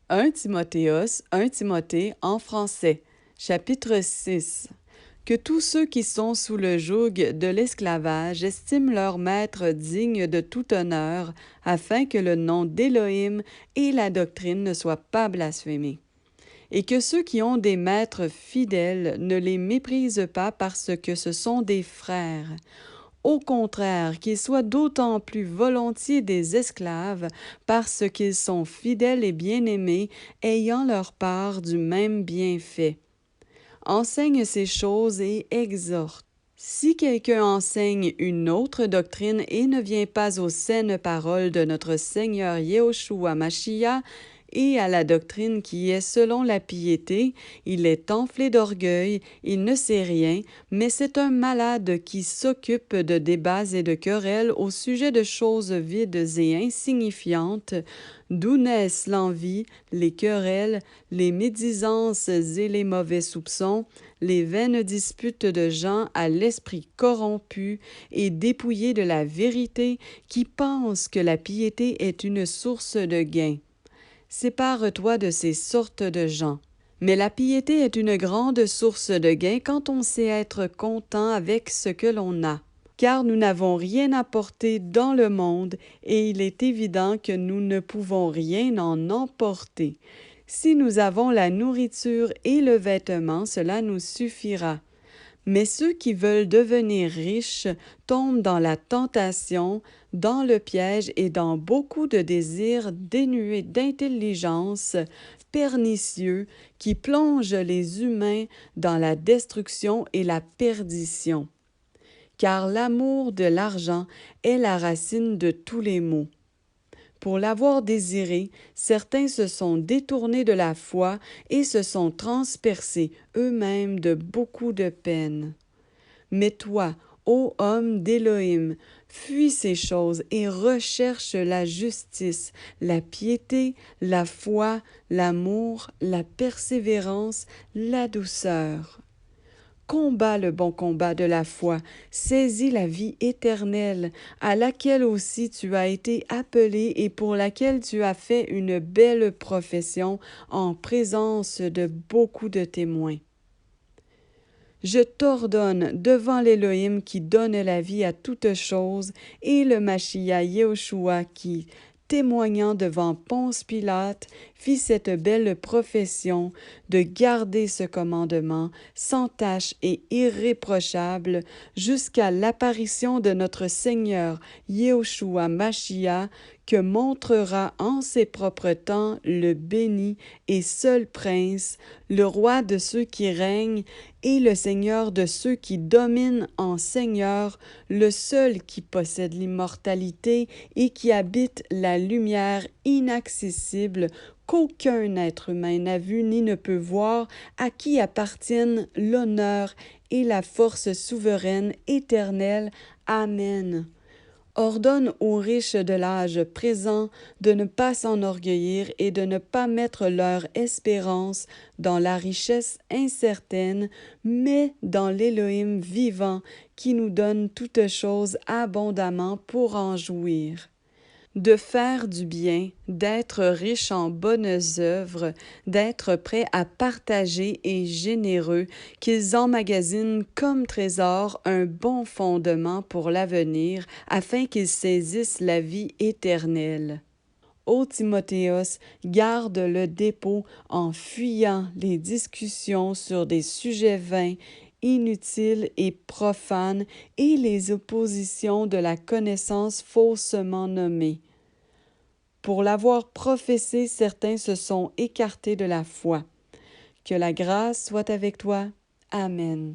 Un Timothée en français, chapitre 6. Que tous ceux qui sont sous le joug de l'esclavage estiment leur maître digne de tout honneur, afin que le nom d'Élohim et la doctrine ne soient pas blasphémés. Et que ceux qui ont des maîtres fidèles ne les méprisent pas parce que ce sont des frères. Au contraire, qu'ils soient d'autant plus volontiers des esclaves parce qu'ils sont fidèles et bien-aimés, ayant leur part du même bienfait. Enseigne ces choses et exhorte. Si quelqu'un enseigne une autre doctrine et ne vient pas aux saines paroles de notre Seigneur Yéhoshua Mashiach et à la doctrine qui est selon la piété, il est enflé d'orgueil, il ne sait rien, mais c'est un malade qui s'occupe de débats et de querelles au sujet de choses vides et insignifiantes, d'où naissent l'envie, les querelles, les médisances et les mauvais soupçons, les vaines disputes de gens à l'esprit corrompu et dépouillés de la vérité, qui pensent que la piété est une source de gain. Sépare-toi de ces sortes de gens. Mais la piété est une grande source de gain quand on sait être content avec ce que l'on a. Car nous n'avons rien apporté dans le monde, et il est évident que nous ne pouvons rien en emporter. Si nous avons la nourriture et le vêtement, cela nous suffira. Mais ceux qui veulent devenir riches tombent dans la tentation, dans le piège et dans beaucoup de désirs dénués d'intelligence, pernicieux, qui plongent les humains dans la destruction et la perdition. Car l'amour de l'argent est la racine de tous les maux. Pour l'avoir désiré, certains se sont détournés de la foi et se sont transpercés eux-mêmes de beaucoup de peine. Mais toi, ô homme d'Élohim, fuis ces choses et recherche la justice, la piété, la foi, l'amour, la persévérance, la douceur. Combat le bon combat de la foi, saisis la vie éternelle, à laquelle aussi tu as été appelé et pour laquelle tu as fait une belle profession en présence de beaucoup de témoins. Je t'ordonne devant l'Élohim qui donne la vie à toutes choses et le Mashiach Yéhoshua qui, témoignant devant Ponce Pilate, fit cette belle profession de garder ce commandement sans tache et irréprochable jusqu'à l'apparition de notre Seigneur Yéhoshua Mashiach que montrera en ses propres temps le béni et seul prince, le roi de ceux qui règnent et le Seigneur de ceux qui dominent en Seigneur, le seul qui possède l'immortalité et qui habite la lumière inaccessible qu'aucun être humain n'a vu ni ne peut voir, à qui appartiennent l'honneur et la force souveraine éternelle. Amen. Ordonne aux riches de l'âge présent de ne pas s'enorgueillir et de ne pas mettre leur espérance dans la richesse incertaine, mais dans l'Élohim vivant qui nous donne toutes choses abondamment pour en jouir. De faire du bien, d'être riche en bonnes œuvres, d'être prêt à partager et généreux, qu'ils emmagasinent comme trésor un bon fondement pour l'avenir, afin qu'ils saisissent la vie éternelle. Ô Timothéos, garde le dépôt en fuyant les discussions sur des sujets vains, inutiles et profanes, et les oppositions de la connaissance faussement nommée. Pour l'avoir professé, certains se sont écartés de la foi. Que la grâce soit avec toi. Amen.